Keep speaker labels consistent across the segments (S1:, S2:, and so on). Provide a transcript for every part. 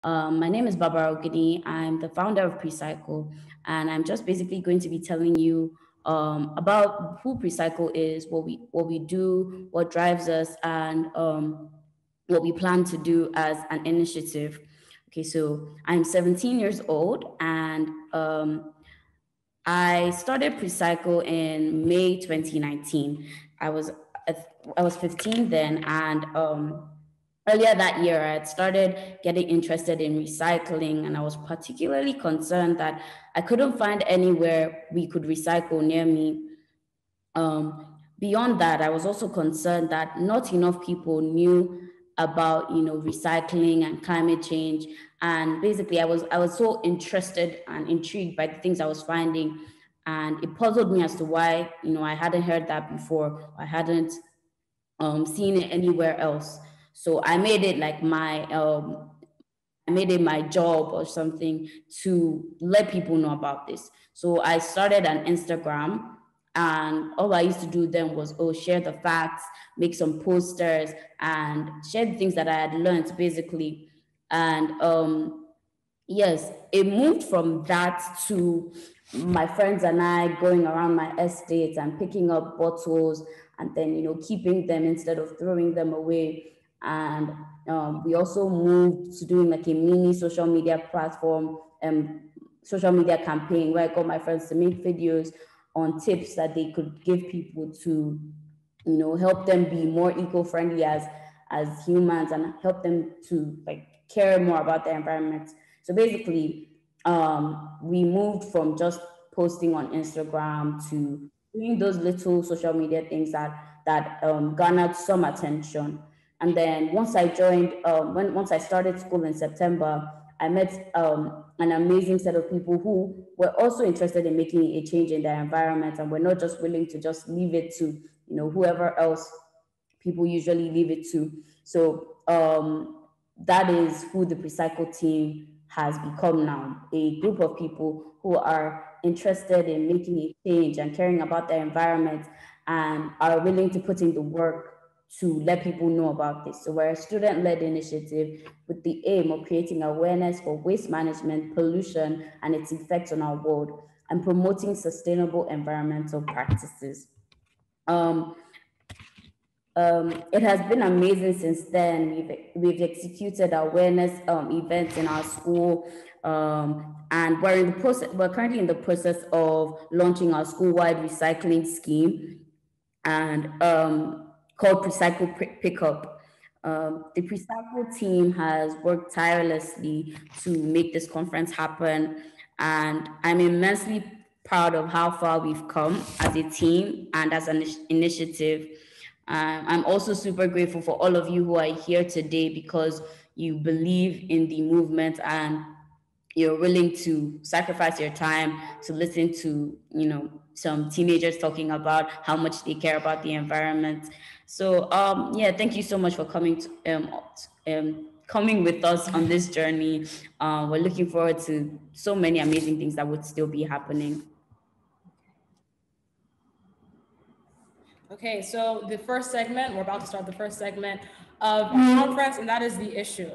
S1: My name is Barbara Ogidi. I'm the founder of Precycl, and I'm just basically going to be telling you about who Precycl is, what we do, what drives us, and what we plan to do as an initiative. Okay, so I'm 17 years old, and I started Precycl in May 2019. I was I was 15 then, and earlier that year, I had started getting interested in recycling, and I was particularly concerned that I couldn't find anywhere we could recycle near me. Beyond that, I was also concerned that not enough people knew about recycling and climate change. And basically, I was so interested and intrigued by the things I was finding, and it puzzled me as to why I hadn't heard that before. I hadn't seen it anywhere else. So I made it my job or something to let people know about this. So I started an Instagram, and all I used to do then was share the facts, make some posters, and share the things that I had learned basically. And yes, it moved from that to my friends and I going around my estate and picking up bottles and then keeping them instead of throwing them away. And we also moved to doing like a mini social media platform, social media campaign where I got my friends to make videos on tips that they could give people to help them be more eco-friendly as humans, and help them to like care more about their environment. So basically, we moved from just posting on Instagram to doing those little social media things that garnered some attention. And then once I joined, once I started school in September, I met an amazing set of people who were also interested in making a change in their environment, and were not just willing to just leave it to whoever else people usually leave it to. So that is who the Precycl team has become now, a group of people who are interested in making a change and caring about their environment, and are willing to put in the work to let people know about this. So we're a student-led initiative with the aim of creating awareness for waste management, pollution, and its effects on our world, and promoting sustainable environmental practices. It has been amazing since then. We've executed awareness events in our school, and we're in the process. We're currently in the process of launching our school-wide recycling scheme, and called Precycl Pickup. The Precycl team has worked tirelessly to make this conference happen, and I'm immensely proud of how far we've come as a team and as an initiative. I'm also super grateful for all of you who are here today, because you believe in the movement and you're willing to sacrifice your time to listen to some teenagers talking about how much they care about the environment. So yeah, thank you so much for coming with us on this journey. We're looking forward to so many amazing things that would still be happening.
S2: Okay, so the first segment, we're about to start the first segment of the conference, and that is the issue.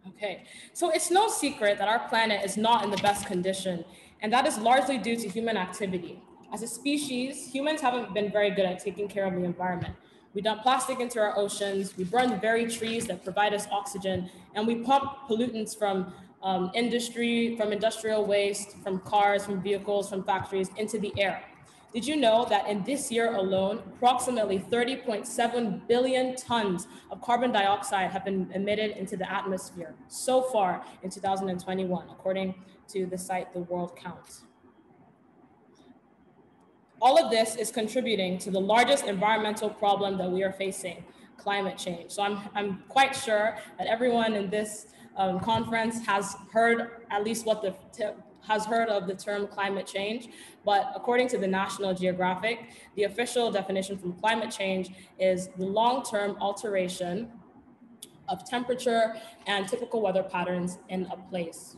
S2: Okay, so it's no secret that our planet is not in the best condition, and that is largely due to human activity. As a species, humans haven't been very good at taking care of the environment. We dump plastic into our oceans, we burn the very trees that provide us oxygen, and we pump pollutants from industry, from industrial waste, from cars, from vehicles, from factories into the air. Did you know that in this year alone, approximately 30.7 billion tons of carbon dioxide have been emitted into the atmosphere so far in 2021, according to the site The World Count? All of this is contributing to the largest environmental problem that we are facing, climate change. So I'm quite sure that everyone in this conference has heard at least has heard of the term climate change, but according to the National Geographic, the official definition from climate change is the long-term alteration of temperature and typical weather patterns in a place.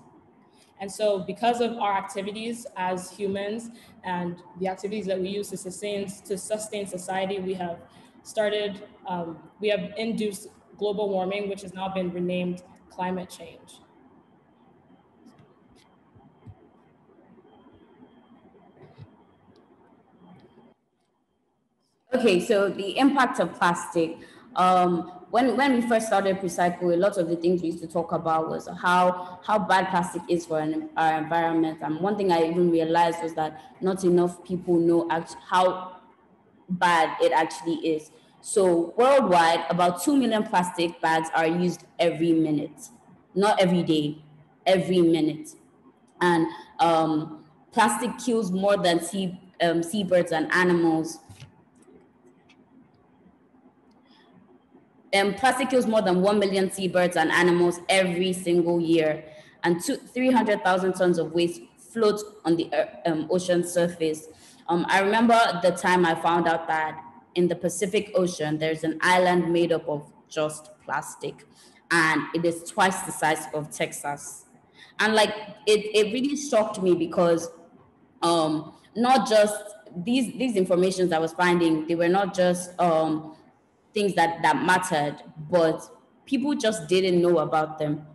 S2: And so because of our activities as humans and the activities that we use to sustain society, we have induced global warming, which has now been renamed climate change.
S1: Okay, so the impact of plastic. When we first started Precycl, a lot of the things we used to talk about was how bad plastic is for our environment. And one thing I even realized was that not enough people know how bad it actually is. So worldwide, about 2 million plastic bags are used every minute, not every day, every minute. And plastic kills more than seabirds and animals. Plastic kills more than 1 million seabirds and animals every single year, and 300,000 tons of waste float on the ocean surface. I remember the time I found out that in the Pacific Ocean, there's an island made up of just plastic, and it is twice the size of Texas. And like, it really shocked me because not just these informations I was finding, they were not just things that mattered, but people just didn't know about them.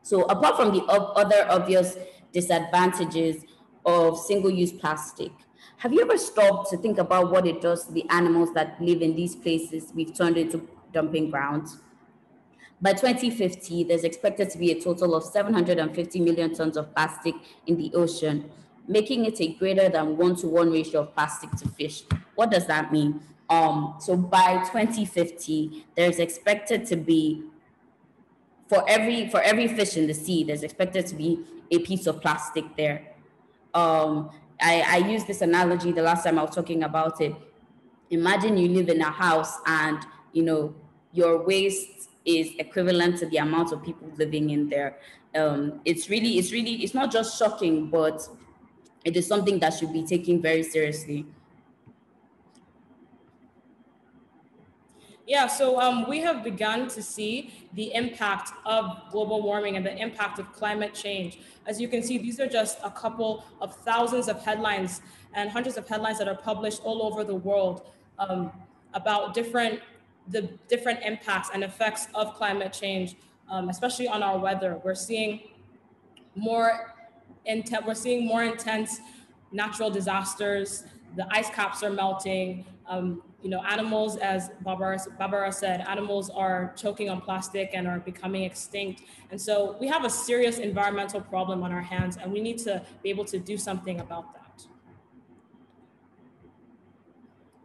S1: So apart from the other obvious disadvantages of single-use plastic, have you ever stopped to think about what it does to the animals that live in these places we've turned into dumping grounds? By 2050, there's expected to be a total of 750 million tons of plastic in the ocean, making it a greater than 1-to-1 ratio of plastic to fish. What does that mean? So by 2050, there's expected to be, for every fish in the sea, there's expected to be a piece of plastic there. I used this analogy the last time I was talking about it. Imagine you live in a house and your waste is equivalent to the amount of people living in there. It's not just shocking, but it is something that should be taken very seriously.
S2: Yeah, so we have begun to see the impact of global warming and the impact of climate change. As you can see, these are just a couple of thousands of headlines and hundreds of headlines that are published all over the world about the different impacts and effects of climate change, especially on our weather. We're seeing more intense natural disasters. The ice caps are melting. Animals, as Barbara said, animals are choking on plastic and are becoming extinct. And so we have a serious environmental problem on our hands, and we need to be able to do something about that.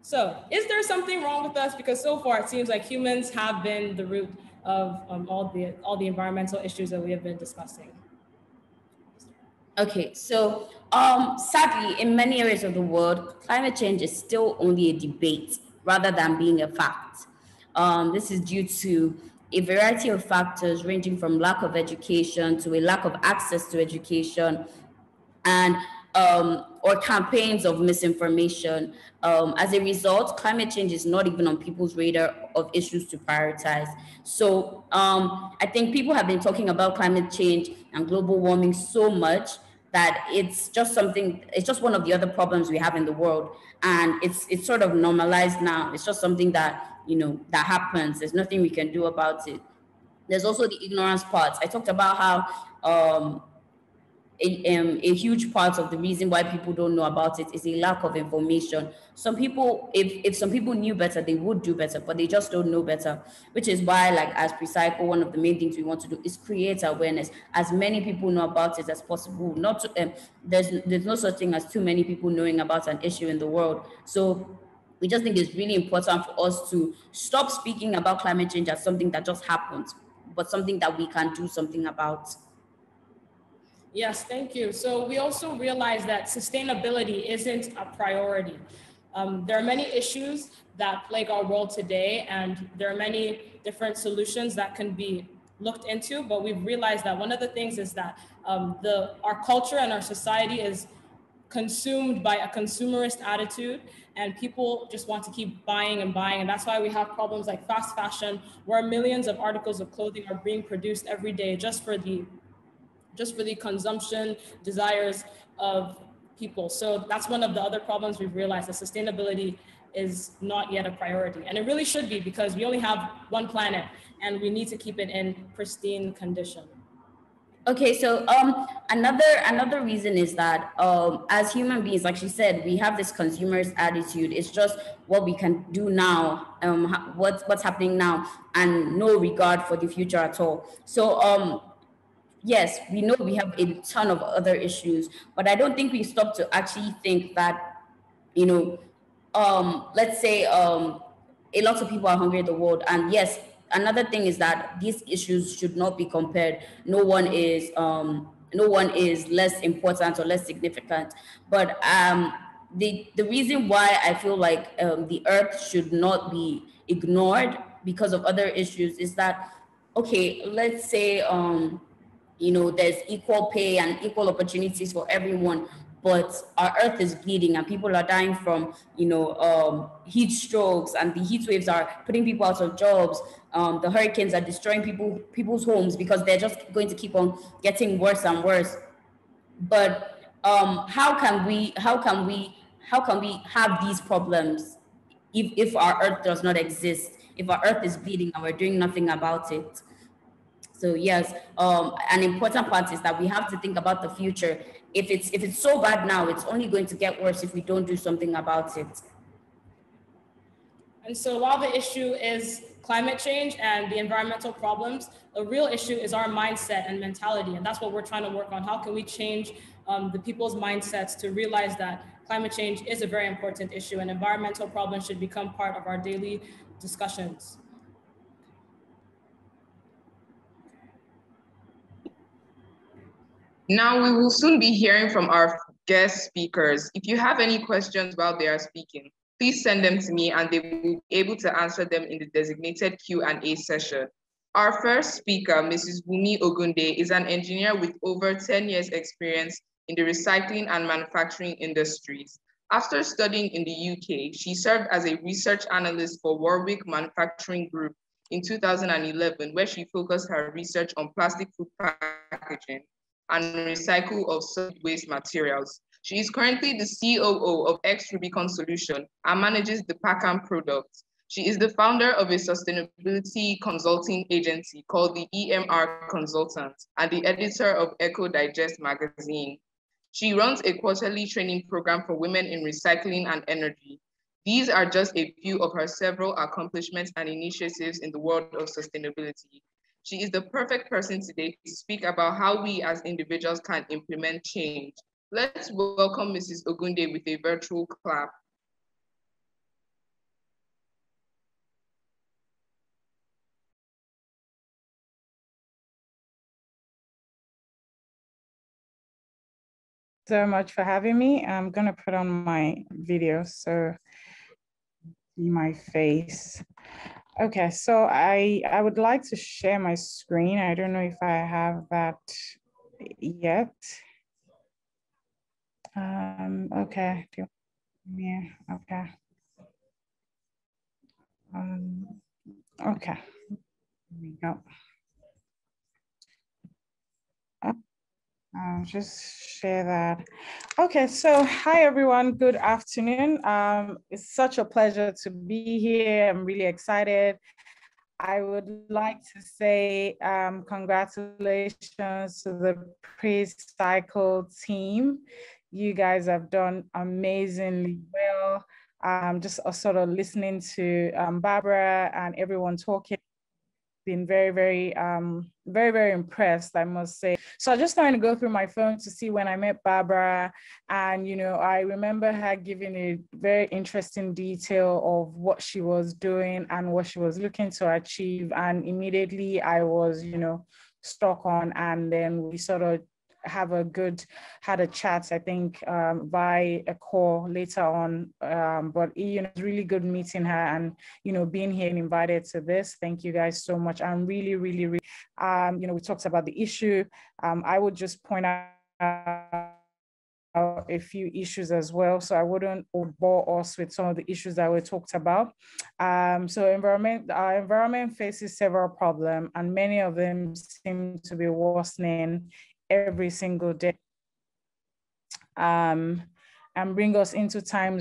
S2: So is there something wrong with us? Because so far it seems like humans have been the root of all the environmental issues that we have been discussing.
S1: Okay, so sadly, in many areas of the world, climate change is still only a debate rather than being a fact. This is due to a variety of factors ranging from lack of education to a lack of access to education, and or campaigns of misinformation. As a result, climate change is not even on people's radar of issues to prioritize. So I think people have been talking about climate change and global warming so much that it's just one of the other problems we have in the world. And it's sort of normalized now. It's just something that, that happens. There's nothing we can do about it. There's also the ignorance part. I talked about how a huge part of the reason why people don't know about it is a lack of information. Some people, if some people knew better, they would do better, but they just don't know better, which is why, like, as Precycl, one of the main things we want to do is create awareness. As many people know about it as possible. Not to, there's no such thing as too many people knowing about an issue in the world. So we just think it's really important for us to stop speaking about climate change as something that just happened, but something that we can do something about.
S2: Yes, thank you. So we also realize that sustainability isn't a priority. There are many issues that plague our world today, and there are many different solutions that can be looked into, but we've realized that one of the things is that our culture and our society is consumed by a consumerist attitude, and people just want to keep buying and buying. And that's why we have problems like fast fashion, where millions of articles of clothing are being produced every day just for the consumption desires of people. So that's one of the other problems we've realized, that sustainability is not yet a priority. And it really should be, because we only have one planet and we need to keep it in pristine condition.
S1: Okay, so another reason is that as human beings, like she said, we have this consumer's attitude. It's just what we can do now, what's happening now, and no regard for the future at all. So yes, we know we have a ton of other issues, but I don't think we stop to actually think that, you know, let's say a lot of people are hungry in the world, and yes, another thing is that these issues should not be compared. No one is less important or less significant, but the reason why I feel like the earth should not be ignored because of other issues is that, okay, let's say there's equal pay and equal opportunities for everyone, but our earth is bleeding and people are dying from heat strokes, and the heat waves are putting people out of jobs. The hurricanes are destroying people's homes because they're just going to keep on getting worse and worse. But how can we have these problems if our earth does not exist, if our earth is bleeding and we're doing nothing about it? So yes, an important part is that we have to think about the future. If it's so bad now, it's only going to get worse if we don't do something about it.
S2: And so while the issue is climate change and the environmental problems, the real issue is our mindset and mentality. And that's what we're trying to work on. How can we change the people's mindsets to realize that climate change is a very important issue and environmental problems should become part of our daily discussions.
S3: Now we will soon be hearing from our guest speakers. If you have any questions while they are speaking, please send them to me and they will be able to answer them in the designated Q&A session. Our first speaker, Mrs. Booney Ogunde, is an engineer with over 10 years experience in the recycling and manufacturing industries. After studying in the UK, she served as a research analyst for Warwick Manufacturing Group in 2011, where she focused her research on plastic food packaging and recycle of solid waste materials. She is currently the COO of X-Rubicon Solution and manages the Packham product. She is the founder of a sustainability consulting agency called the EMR Consultant and the editor of Eco Digest magazine. She runs a quarterly training program for women in recycling and energy. These are just a few of her several accomplishments and initiatives in the world of sustainability. She is the perfect person today to speak about how we as individuals can implement change. Let's welcome Mrs. Ogunde with a virtual clap.
S4: So much for having me. I'm going to put on my video so see my face. Okay, so I would like to share my screen. I don't know if I have that yet. Okay, yeah, okay. Okay, here we go. I'll just share that. Okay, so hi everyone, good afternoon. It's such a pleasure to be here. I'm really excited. I would like to say congratulations to the Precycl team. You guys have done amazingly well. Just sort of listening to Barbara and everyone talking. Been very impressed, I must say. So I just trying to go through my phone to see when I met Barbara, and I remember her giving a very interesting detail of what she was doing and what she was looking to achieve, and immediately I was stuck on, and then we sort of had a chat, I think, by a call later on. But it's really good meeting her and, being here and invited to this. Thank you guys so much. I'm really, we talked about the issue. I would just point out a few issues as well, so I wouldn't bore us with some of the issues that were talked about. So our environment faces several problems, and many of them seem to be worsening every single day. and bring us into time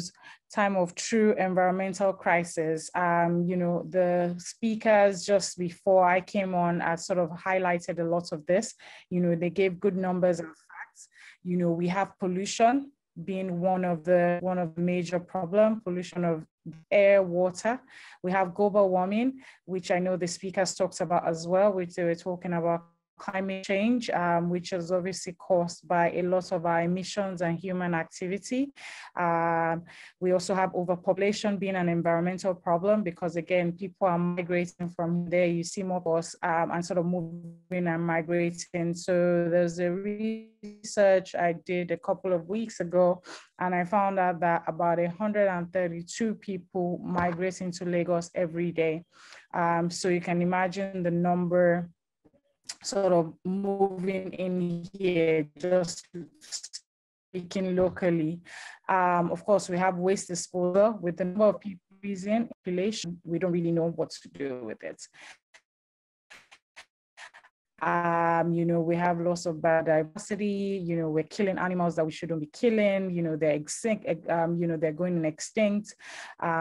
S4: of true environmental crisis. You know, the speakers just before I came on sort of highlighted a lot of this. You know, they gave good numbers and facts. You know, we have pollution being one of the major problem, pollution of air, water. We have global warming, which I know the speakers talked about as well, which they were talking about climate change, which is obviously caused by a lot of our emissions and human activity. We also have overpopulation being an environmental problem because, again, people are migrating from there. You see more of us and sort of moving and migrating. So there's a research I did a couple of weeks ago, and I found out that about 132 people migrate into Lagos every day. So you can imagine the number sort of moving in here, just speaking locally. Of course, we have waste disposal. With the number of people in population, we don't really know what to do with it. You know, we have loss of biodiversity. You know, we're killing animals that we shouldn't be killing. You know, they're extinct. You know, they're going extinct.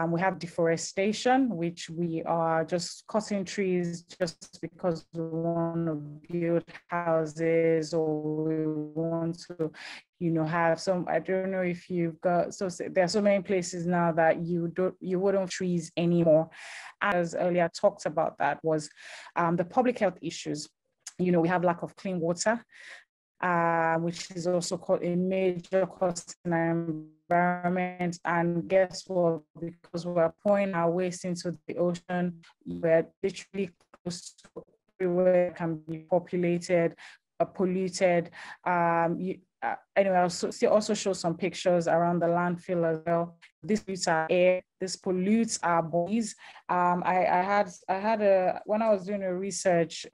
S4: We have deforestation, which we are just cutting trees just because we want to build houses or we want to, you know, have some. I don't know if you've got. So there are so many places now that you wouldn't have trees anymore. As earlier talked about, that was the public health issues. You know, we have lack of clean water, which is also called a major cost in our environment. And guess what? Because we're pouring our waste into the ocean, we're literally close to everywhere can be populated, polluted. Anyway, I'll also show some pictures around the landfill as well. This pollutes our air, this pollutes our bodies. I had when I was doing a research,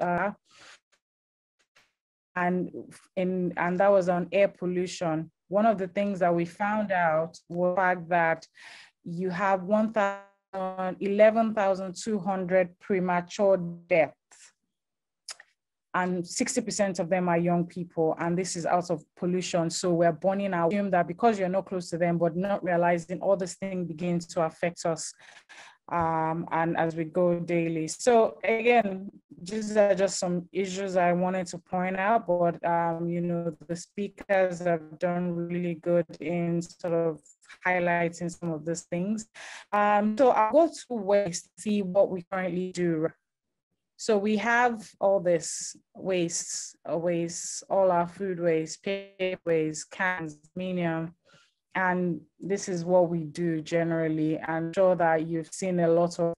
S4: and that was on air pollution. One of the things that we found out was the fact that you have 11,200 premature deaths, and 60% of them are young people, and this is out of pollution. So we're burning out. Assume that because you're not close to them, but not realizing all this thing begins to affect us. And as we go daily. So again, these are just some issues I wanted to point out, but you know, the speakers have done really good in sort of highlighting some of these things. So I'll go to waste, see what we currently do. So we have all this waste, all our food waste, paper waste, cans, aluminum. And this is what we do generally. I'm sure that you've seen a lot of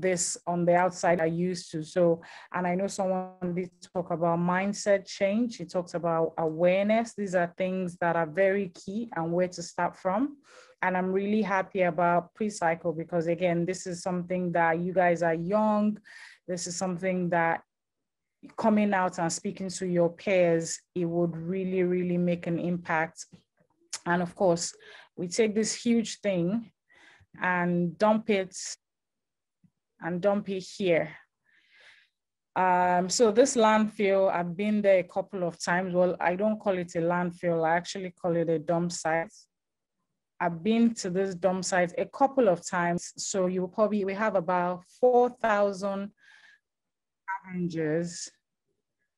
S4: this on the outside I used to. So, and I know someone did talk about mindset change. He talks about awareness. These are things that are very key and where to start from. And I'm really happy about Precycl because, again, this is something that you guys are young. This is something that coming out and speaking to your peers, it would really, really make an impact. And of course, we take this huge thing and dump it here. So this landfill, I've been there a couple of times. Well, I don't call it a landfill. I actually call it a dump site. I've been to this dump site a couple of times. So we have about 4,000 scavengers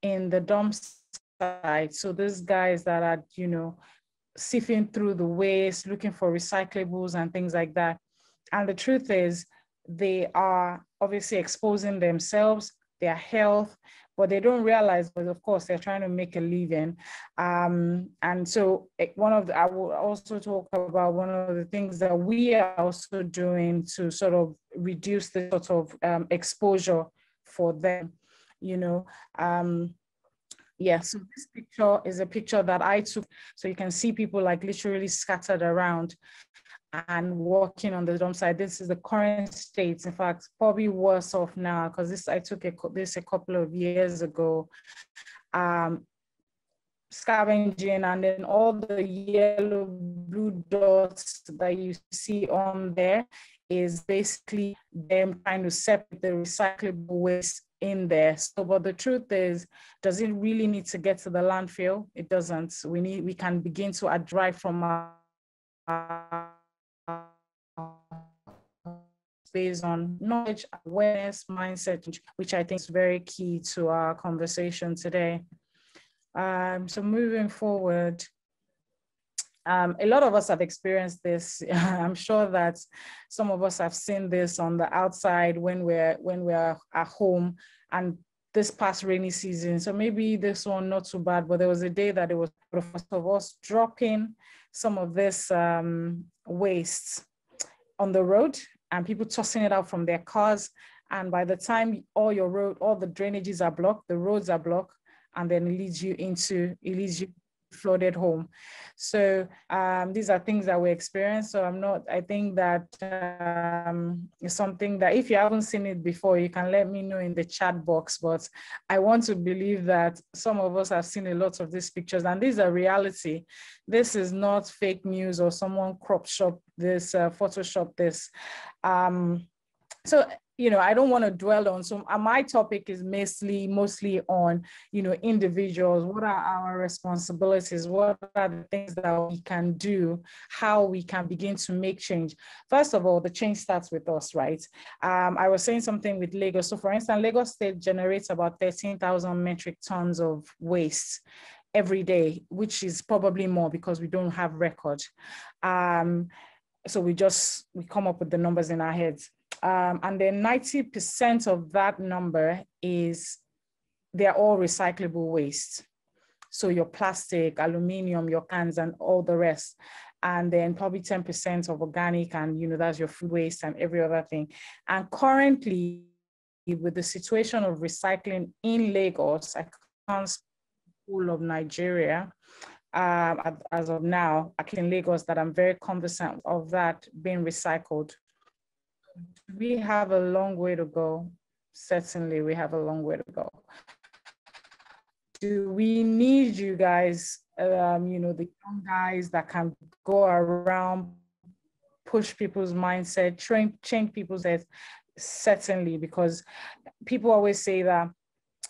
S4: in the dump site. So these guys that are, you know, sifting through the waste, looking for recyclables and things like that. And the truth is, they are obviously exposing themselves, their health, but they don't realize, but of course, they're trying to make a living. And so I will also talk about one of the things that we are also doing to sort of reduce the sort of exposure for them, you know. Yeah, so this picture is a picture that I took. So you can see people like literally scattered around and walking on the dump site. This is the current state. In fact, probably worse off now because I took this a couple of years ago. Scavenging, and then all the yellow, blue dots that you see on there is basically them trying to separate the recyclable waste in there. So, but the truth is, does it really need to get to the landfill? It doesn't. We can begin to drive from our based on knowledge, awareness, mindset, which I think is very key to our conversation today. So moving forward, a lot of us have experienced this. I'm sure that some of us have seen this on the outside when we're at home, and this past rainy season. So maybe this one not too bad, but there was a day that it was of us dropping some of this waste on the road and people tossing it out from their cars. And by the time all the drainages are blocked, the roads are blocked, and then it leads you flooded home. So these are things that we experience. So I think that it's something that if you haven't seen it before, you can let me know in the chat box. But I want to believe that some of us have seen a lot of these pictures, and these are reality. This is not fake news or someone crop shop this, Photoshop this. So I don't want to dwell on. So my topic is mostly on, individuals. What are our responsibilities? What are the things that we can do? How we can begin to make change? First of all, the change starts with us, right? I was saying something with Lagos. So for instance, Lagos State generates about 13,000 metric tons of waste every day, which is probably more because we don't have record. So we come up with the numbers in our heads. And then 90% of that number they're all recyclable waste. So your plastic, aluminum, your cans, and all the rest. And then probably 10% of organic, and that's your food waste and every other thing. And currently, with the situation of recycling in Lagos, I can't speak full of Nigeria, as of now, actually in Lagos, that I'm very conversant of that being recycled. We have a long way to go. Certainly, we have a long way to go. Do we need you guys, the young guys that can go around, push people's mindset, change people's heads? Certainly, because people always say that,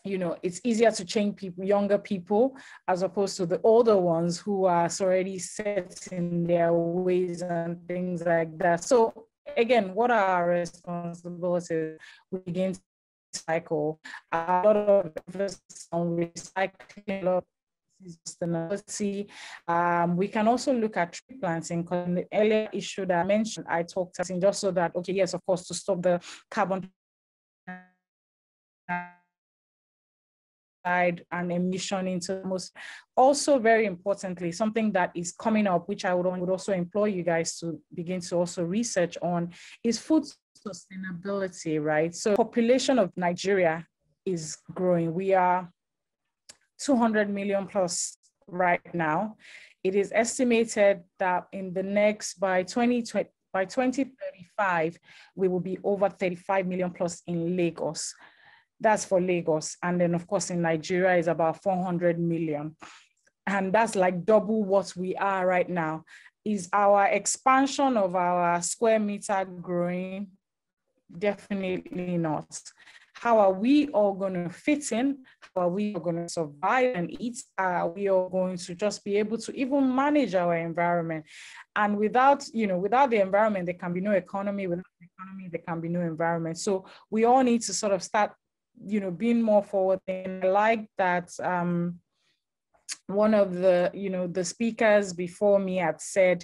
S4: it's easier to change younger people, as opposed to the older ones who are already set in their ways and things like that. So again, what are our responsibilities? We begin to cycle. A lot of emphasis on recycling, a lot of sustainability. We can also look at tree planting, because in the earlier issue that I mentioned, I talked about just so that, okay, yes, of course, to stop the carbon and emission into the most. Also, very importantly, something that is coming up, which I would also implore you guys to begin to also research on, is food sustainability, right? So population of Nigeria is growing. We are 200 million plus right now. It is estimated that by 2035, we will be over 35 million plus in Lagos. That's for Lagos. And then, of course, in Nigeria is about 400 million. And that's like double what we are right now. Is our expansion of our square meter growing? Definitely not. How are we all going to fit in? How are we all going to survive and eat? Are we all going to just be able to even manage our environment? And without the environment, there can be no economy. Without the economy, there can be no environment. So we all need to sort of start being more forward. And I like that one of the speakers before me had said,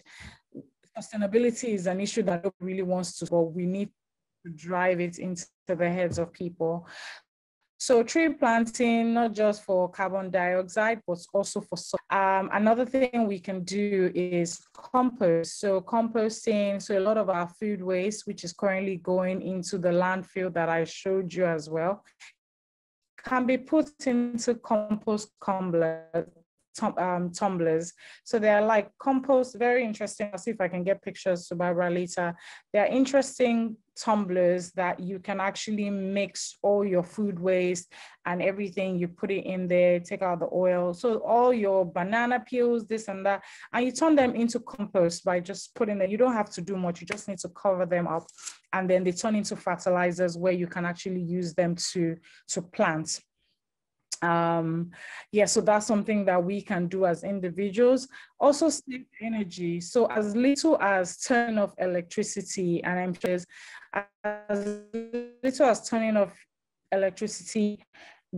S4: sustainability is an issue that nobody really wants to, but we need to drive it into the heads of people. So tree planting, not just for carbon dioxide, but also for another thing we can do is compost. So composting, so a lot of our food waste, which is currently going into the landfill that I showed you as well, can be put into compost tumblers. So they're like compost, very interesting. I'll see if I can get pictures to Barbara later. They're interesting tumblers that you can actually mix all your food waste and everything. You put it in there, take out the oil. So all your banana peels, this and that, and you turn them into compost by just putting them. You don't have to do much. You just need to cover them up, and then they turn into fertilizers where you can actually use them to plant. Yeah, so that's something that we can do as individuals. Also save energy. So as little as turning off electricity, and I'm sure as little as turning off electricity,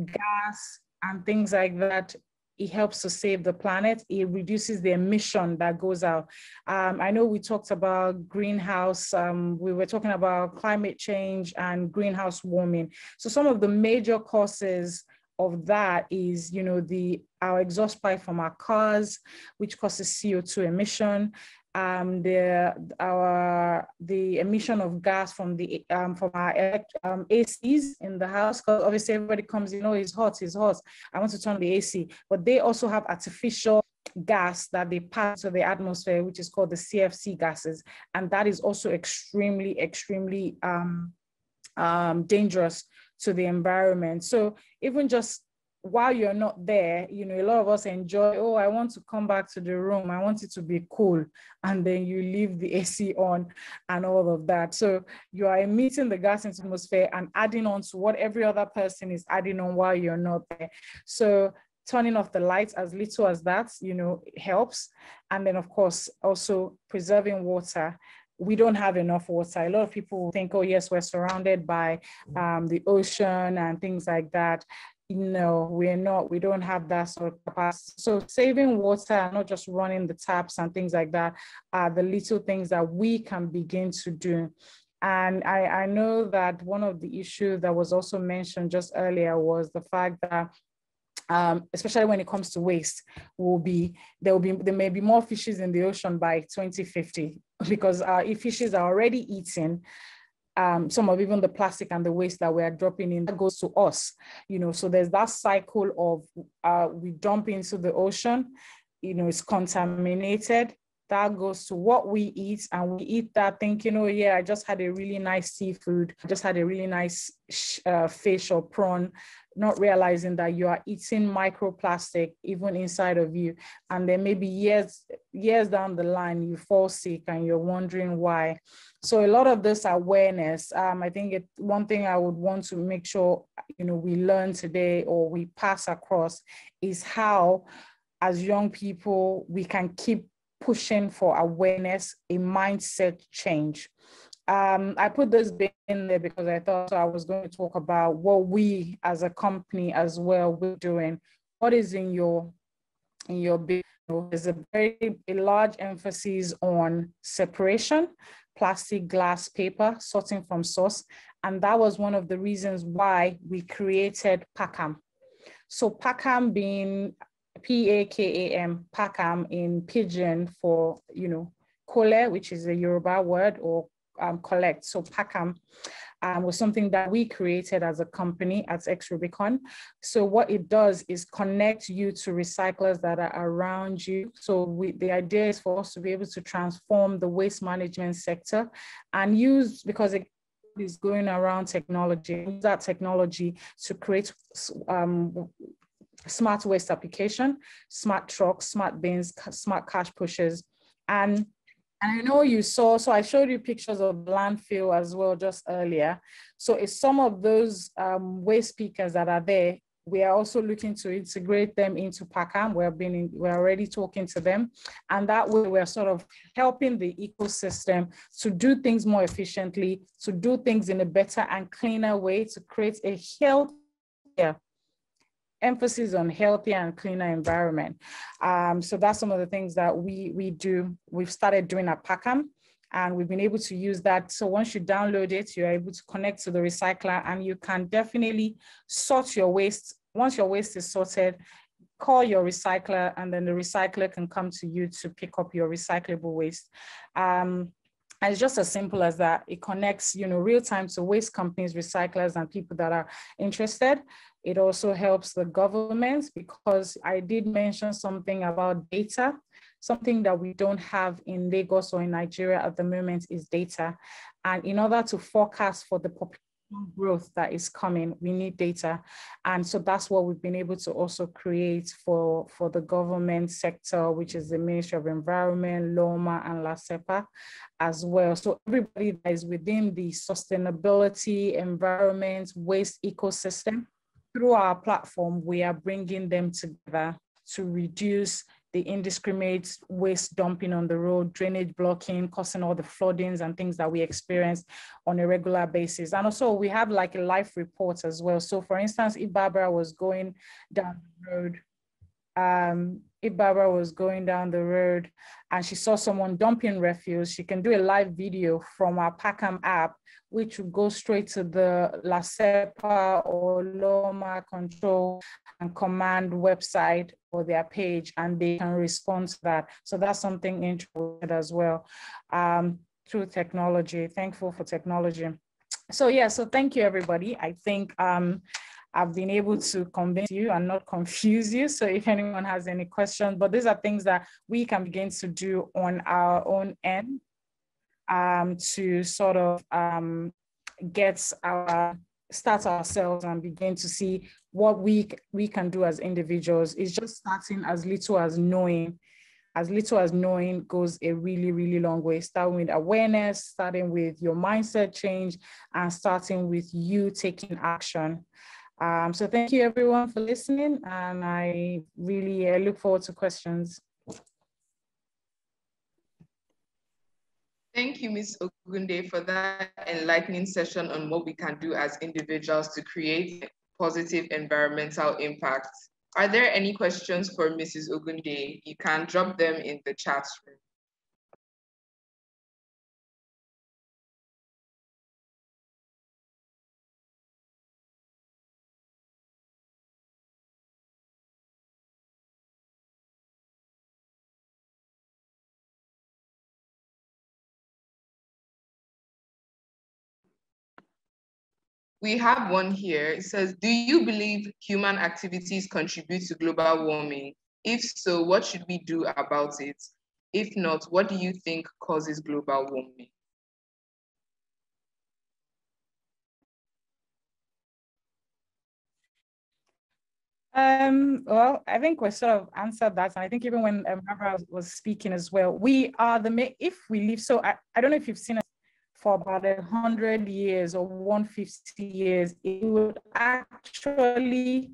S4: gas, and things like that, it helps to save the planet. It reduces the emission that goes out. I know we talked about greenhouse, we were talking about climate change and greenhouse warming. So some of the major causes of that is, our exhaust pipe from our cars, which causes CO2 emission, the emission of gas from our ACs in the house, because obviously everybody comes, it's hot, I want to turn the AC, but they also have artificial gas that they pass to the atmosphere, which is called the CFC gases, and that is also extremely dangerous to the environment. So even just while you're not there, a lot of us enjoy, I want to come back to the room, I want it to be cool, and then you leave the AC on and all of that. So you are emitting the gas into the atmosphere and adding on to what every other person is adding on while you're not there. So turning off the lights as little as that, helps. And then of course, also preserving water. We don't have enough water. A lot of people think, yes, we're surrounded by the ocean and things like that. No, we're not. We don't have that sort of capacity. So saving water and not just running the taps and things like that are the little things that we can begin to do. And I know that one of the issues that was also mentioned just earlier was the fact that especially when it comes to waste, there may be more fishes in the ocean by 2050, because our fishes are already eating some of even the plastic and the waste that we are dropping in that goes to us. So there's that cycle of we dump into the ocean, it's contaminated. That goes to what we eat, and we eat that thinking, I just had a really nice seafood, I just had a really nice fish or prawn, not realizing that you are eating microplastic even inside of you. And then maybe years down the line, you fall sick and you're wondering why. So a lot of this awareness, I think one thing I would want to make sure, we learn today or we pass across is how, as young people, we can keep pushing for awareness, a mindset change. I put this bit in there because I thought I was going to talk about what we as a company as well we're doing. What is in your business? There's a large emphasis on separation, plastic, glass, paper, sorting from source. And that was one of the reasons why we created PACAM. So PACAM being PAKAM, PACAM in Pidgin for, Kole, which is a Yoruba word, or collect. So PACAM was something that we created as a company at X-Rubicon. So what it does is connect you to recyclers that are around you. So the idea is for us to be able to transform the waste management sector and because it is going around technology, use that technology to create smart waste application, smart trucks, smart bins, smart cash pushers. And I know you saw, so I showed you pictures of landfill as well just earlier. So it's some of those waste pickers that are there. We are also looking to integrate them into PACAM. We're already talking to them. And that way we're sort of helping the ecosystem to do things more efficiently, to do things in a better and cleaner way, to create a healthier emphasis on healthier and cleaner environment. So that's some of the things that we do. We've started doing at PACAM, and we've been able to use that. So once you download it, you're able to connect to the recycler, and you can definitely sort your waste. Once your waste is sorted, call your recycler, and then the recycler can come to you to pick up your recyclable waste. And it's just as simple as that. It connects, real time to waste companies, recyclers, and people that are interested. It also helps the government, because I did mention something about data. Something that we don't have in Lagos or in Nigeria at the moment is data. And in order to forecast for the population growth that is coming, we need data. And so that's what we've been able to also create for the government sector, which is the Ministry of Environment, LOMA, and LASEPA as well. So everybody that is within the sustainability, environment, waste ecosystem, through our platform, we are bringing them together to reduce the indiscriminate waste dumping on the road, drainage blocking, causing all the floodings and things that we experience on a regular basis. And also we have like a life report as well. So for instance, if Barbara was going down the road, and she saw someone dumping refuse, she can do a live video from our Packham app, which will go straight to the LASEPA or Loma Control and Command website or their page, and they can respond to that. So that's something interesting as well through technology. Thankful for technology. So yeah, so thank you everybody. I think I've been able to convince you and not confuse you. So if anyone has any questions, but these are things that we can begin to do on our own end to sort of start ourselves and begin to see what we can do as individuals. It's just starting as little as knowing. As little as knowing goes a really, really long way. Starting with awareness, starting with your mindset change, and starting with you taking action. So thank you everyone for listening, and I really look forward to questions.
S3: Thank you, Ms. Ogunde, for that enlightening session on what we can do as individuals to create positive environmental impact. Are there any questions for Mrs. Ogunde? You can drop them in the chat room. We have one here. It says, do you believe human activities contribute to global warming? If so, what should we do about it? If not, what do you think causes global warming?
S4: Well, I think we sort of answered that. And I think even when Barbara was speaking as well, we are if we live, so I don't know if you've seen us for about 100 years or 150 years, it would actually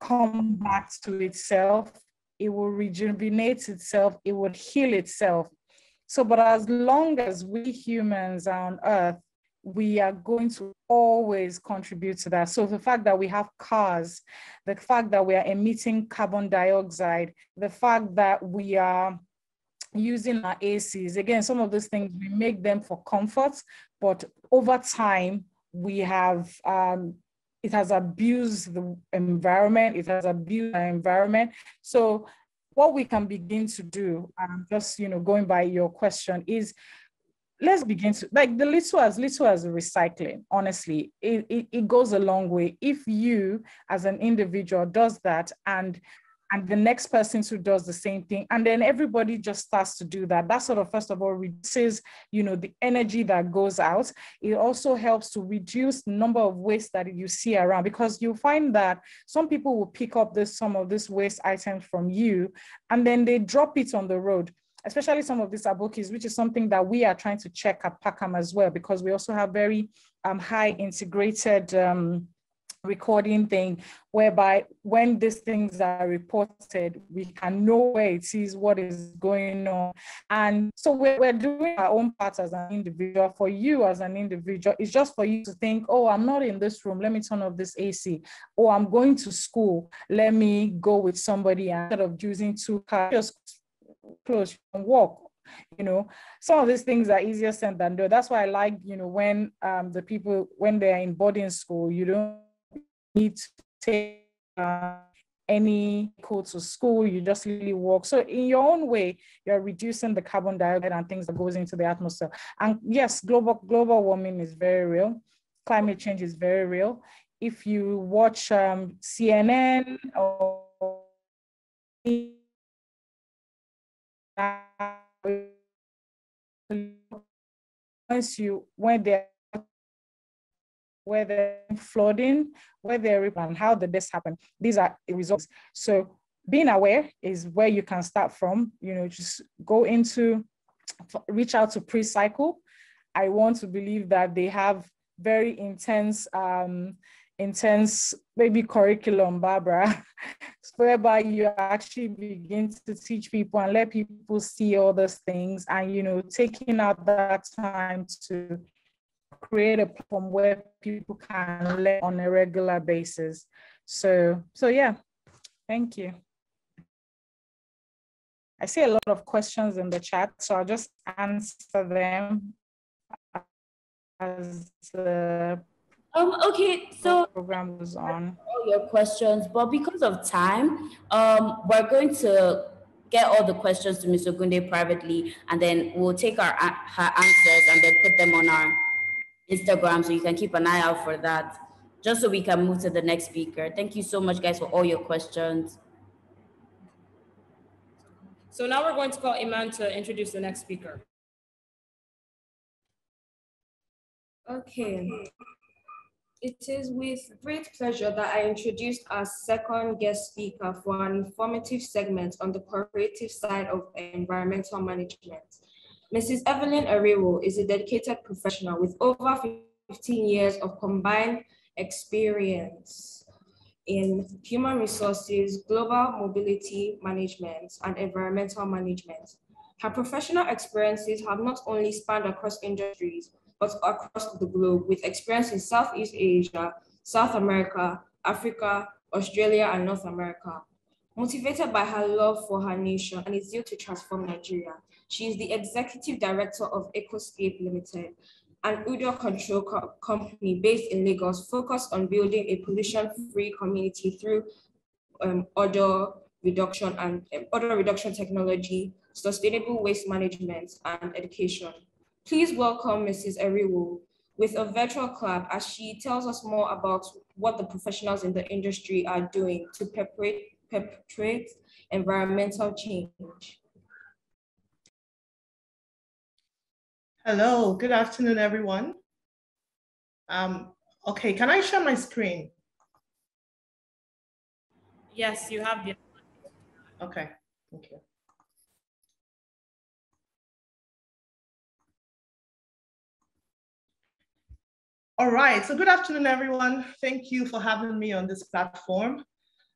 S4: come back to itself. It will rejuvenate itself. It would heal itself. So, but as long as we humans are on Earth, we are going to always contribute to that. So the fact that we have cars, the fact that we are emitting carbon dioxide, the fact that we are using our ACs, again, some of those things, we make them for comfort, but over time, we have, it has abused the environment, it has abused our environment. So what we can begin to do, just going by your question, is let's begin to, like, the little as recycling, honestly, it goes a long way. If you as an individual does that, and the next person who does the same thing, and then everybody just starts to do that, that sort of, first of all, reduces, the energy that goes out. It also helps to reduce the number of waste that you see around, because you'll find that some people will pick up some of this waste items from you, and then they drop it on the road, especially some of these abokis, which is something that we are trying to check at Packham as well, because we also have very high integrated recording thing, whereby when these things are reported, we can know where it is, what is going on. And so we're doing our own part as an individual. For you as an individual, it's just for you to think, oh, I'm not in this room, let me turn off this AC. Oh, I'm going to school, let me go with somebody, instead of using two cars, just close and walk. Some of these things are easier said than done. That's why I like, when the people, when they're in boarding school, you don't need to take any vehicle to school, you just really walk. So in your own way, you're reducing the carbon dioxide and things that goes into the atmosphere. And yes, global warming is very real. Climate change is very real. If you watch CNN or where they're flooding, where they're and how did this happen? These are the results. So being aware is where you can start from. Just reach out to Precycl. I want to believe that they have very intense intense maybe curriculum, Barbara, whereby you actually begin to teach people and let people see all those things, and, you know, taking out that time to create a platform where people can learn on a regular basis. So yeah, thank you. I see a lot of questions in the chat, so I'll just answer them as the
S1: Okay, so
S4: program was on.
S1: All your questions, but because of time, we're going to get all the questions to Ms. Ogunde privately, and then we'll take her answers and then put them on our Instagram, so you can keep an eye out for that, just so we can move to the next speaker. Thank you so much, guys, for all your questions.
S2: So now we're going to call Iman to introduce the next speaker.
S5: Okay. It is with great pleasure that I introduce our second guest speaker for an informative segment on the cooperative side of environmental management. Mrs. Evelyn Arewo is a dedicated professional with over 15 years of combined experience in human resources, global mobility management, and environmental management. Her professional experiences have not only spanned across industries, but across the globe, with experience in Southeast Asia, South America, Africa, Australia, and North America. Motivated by her love for her nation and its zeal to transform Nigeria, she is the Executive Director of Ecoscape Limited, an odor control company based in Lagos, focused on building a pollution-free community through odor reduction technology, sustainable waste management, and education. Please welcome Mrs. Arewo with a virtual clap as she tells us more about what the professionals in the industry are doing to perpetuate environmental change.
S6: Hello, good afternoon, everyone. Okay, can I share my screen?
S2: Yes, you have the.
S6: Okay, thank you. All right, so good afternoon, everyone. Thank you for having me on this platform.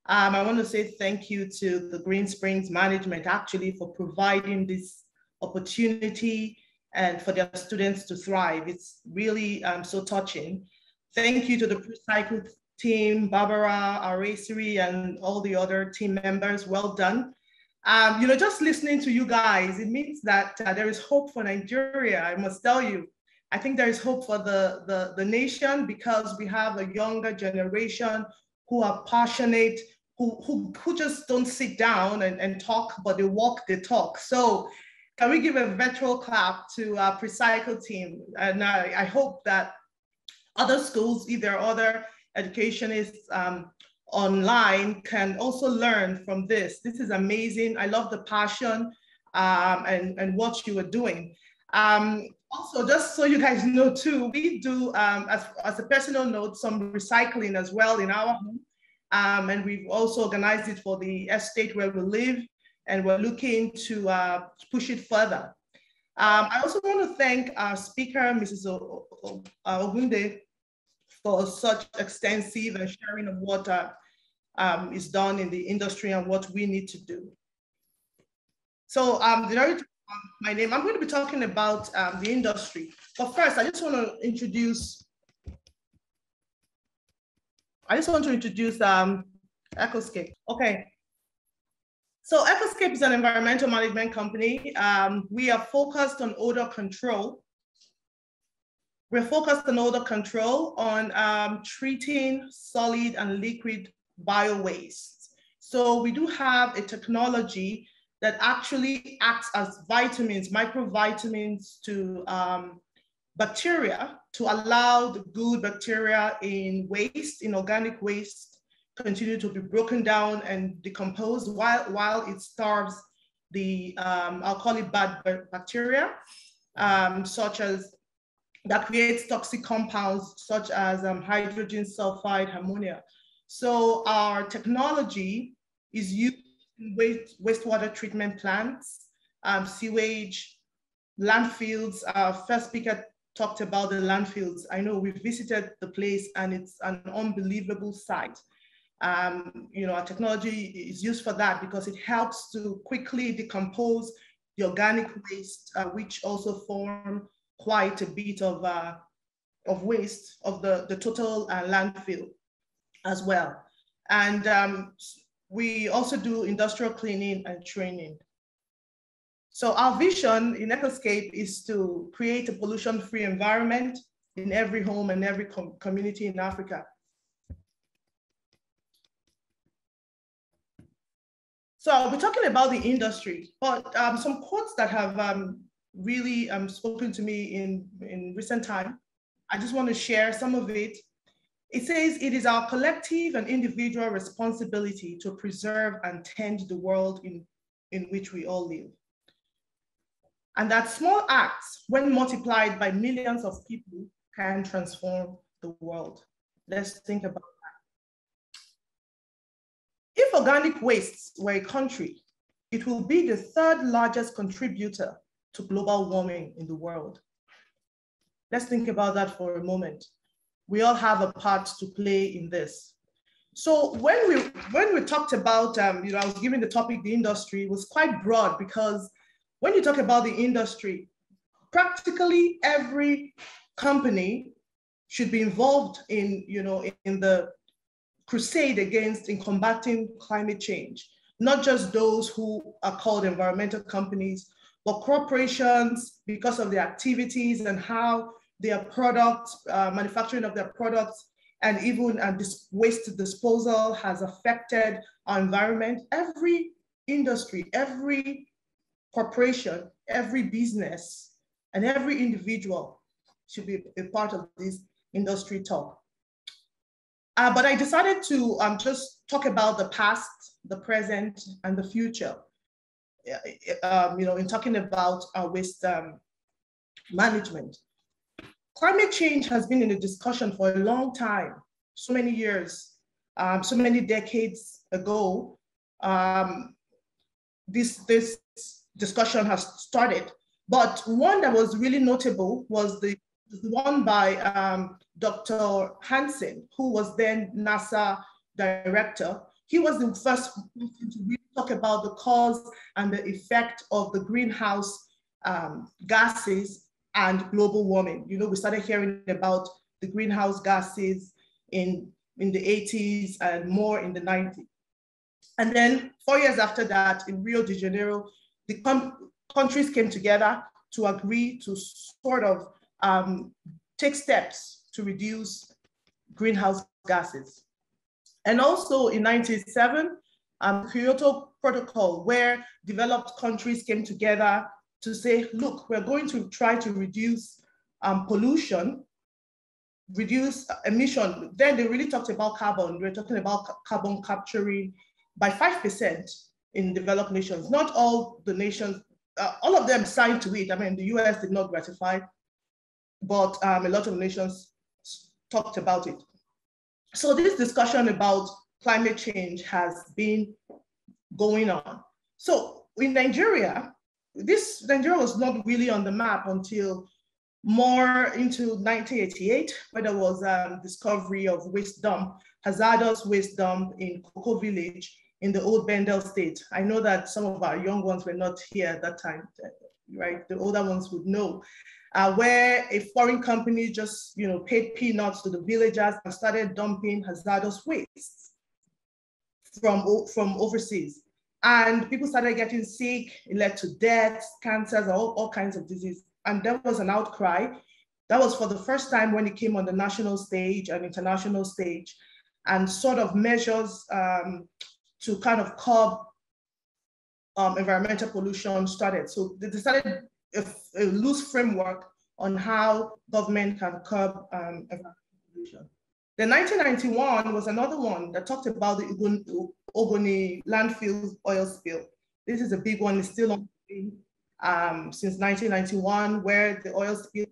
S6: I want to say thank you to the Green Springs management actually for providing this opportunity and for their students to thrive. It's really so touching. Thank you to the Precycl team, Barbara, Aresiri, and all the other team members. Well done. You know, just listening to you guys, it means that there is hope for Nigeria. I must tell you, I think there is hope for the nation, because we have a younger generation who are passionate, who just don't sit down and talk, but they walk the talk. So can we give a virtual clap to our Precycl team? And I hope that other schools, either other educationists online, can also learn from this. This is amazing. I love the passion and what you are doing. Also, just so you guys know too, we do, as a personal note, some recycling as well in our home. And we've also organized it for the estate where we live, and we're looking to push it further. I also want to thank our speaker, Mrs. Ogunde, for such extensive and sharing of what is done in the industry and what we need to do. So my name, I'm going to be talking about the industry. But first, I just want to introduce Ecoscape. Okay. So Ecoscape is an environmental management company. We are focused on odor control. We're focused on odor control on treating solid and liquid bio-waste. So we do have a technology that actually acts as vitamins, microvitamins to bacteria, to allow the good bacteria in waste, in organic waste, continue to be broken down and decomposed while it starves the, I'll call it bad bacteria, such as, that creates toxic compounds such as hydrogen sulfide, ammonia. So our technology is used in wastewater treatment plants, sewage, landfills. Our first speaker talked about the landfills. I know we visited the place and it's an unbelievable sight. Our technology is used for that because it helps to quickly decompose the organic waste, which also form quite a bit of waste of the total landfill as well. And we also do industrial cleaning and training. So our vision in Ecoscape is to create a pollution-free environment in every home and every community in Africa. So I'll be talking about the industry, but some quotes that have really spoken to me in recent time. I just want to share some of it. It says, "It is our collective and individual responsibility to preserve and tend the world in which we all live. And that small acts, when multiplied by millions of people, can transform the world." Let's think about that. If organic wastes were a country, it will be the third largest contributor to global warming in the world. Let's think about that for a moment. We all have a part to play in this. So when we talked about, I was given the topic, the industry, was quite broad, because when you talk about the industry, practically every company should be involved in the crusade in combating climate change. Not just those who are called environmental companies, but corporations, because of their activities and how their products, manufacturing of their products, and even this waste disposal has affected our environment. Every industry, every corporation, every business, and every individual should be a part of this industry talk. But I decided to just talk about the past, the present, and the future. In talking about waste management. Climate change has been in the discussion for a long time, so many years, so many decades ago. This discussion has started, but one that was really notable was the one by Dr. Hansen, who was then NASA director. He was the first person to really talk about the cause and the effect of the greenhouse gases and global warming. We started hearing about the greenhouse gases in the 80s and more in the 90s. And then 4 years after that, in Rio de Janeiro, the countries came together to agree to sort of take steps to reduce greenhouse gases. And also in 1997, Kyoto Protocol, where developed countries came together to say, look, we're going to try to reduce pollution, reduce emission. Then they really talked about carbon. We're talking about carbon capturing by 5% in developed nations. Not all the nations, all of them signed to it. I mean, the US did not ratify, but a lot of nations talked about it. So this discussion about climate change has been going on. So in Nigeria, Nigeria was not really on the map until more into 1988, where there was a discovery of waste dump, hazardous waste dump in Cocoa Village in the old Bendel state. I know that some of our young ones were not here at that time, right? The older ones would know. Where a foreign company just paid peanuts to the villagers and started dumping hazardous waste from overseas. And people started getting sick. It led to deaths, cancers, all kinds of disease. And there was an outcry. That was for the first time when it came on the national stage and international stage, and sort of measures to kind of curb environmental pollution started. So they decided a loose framework on how government can curb environmental pollution. Then 1991 was another one that talked about the Ogoni landfill oil spill. This is a big one, it's still on since 1991, where the oil spill,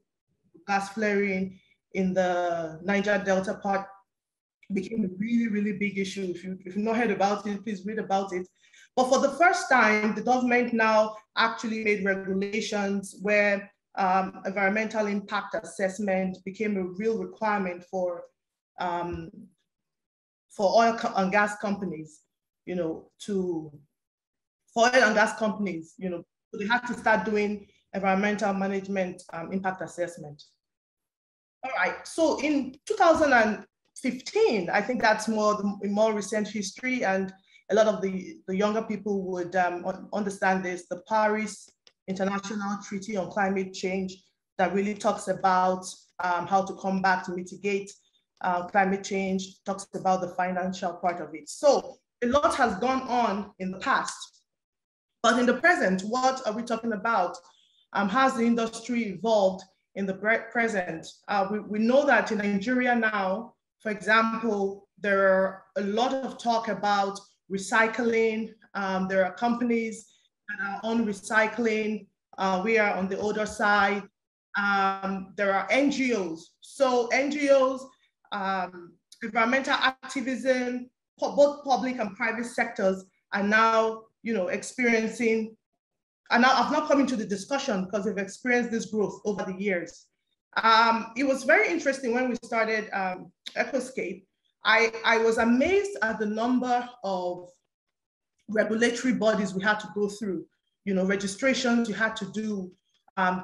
S6: gas flaring in the Niger Delta part became a really, really big issue. If you've not heard about it, please read about it. But for the first time, the government now actually made regulations where environmental impact assessment became a real requirement for oil and gas companies, so they had to start doing environmental management impact assessment. All right, so in 2015, I think that's more recent history, and a lot of the younger people would understand this, the Paris International Treaty on Climate Change that really talks about how to combat, to mitigate climate change, talks about the financial part of it. So a lot has gone on in the past, but in the present, what are we talking about? Has the industry evolved in the present? We know that in Nigeria now, for example, there are a lot of talk about recycling. There are companies that are on recycling. We are on the other side. There are NGOs. So NGOs, environmental activism, both public and private sectors are now, experiencing, and now I've not come into the discussion because they've experienced this growth over the years. It was very interesting when we started Ecoscape. I was amazed at the number of regulatory bodies we had to go through, registrations you had to do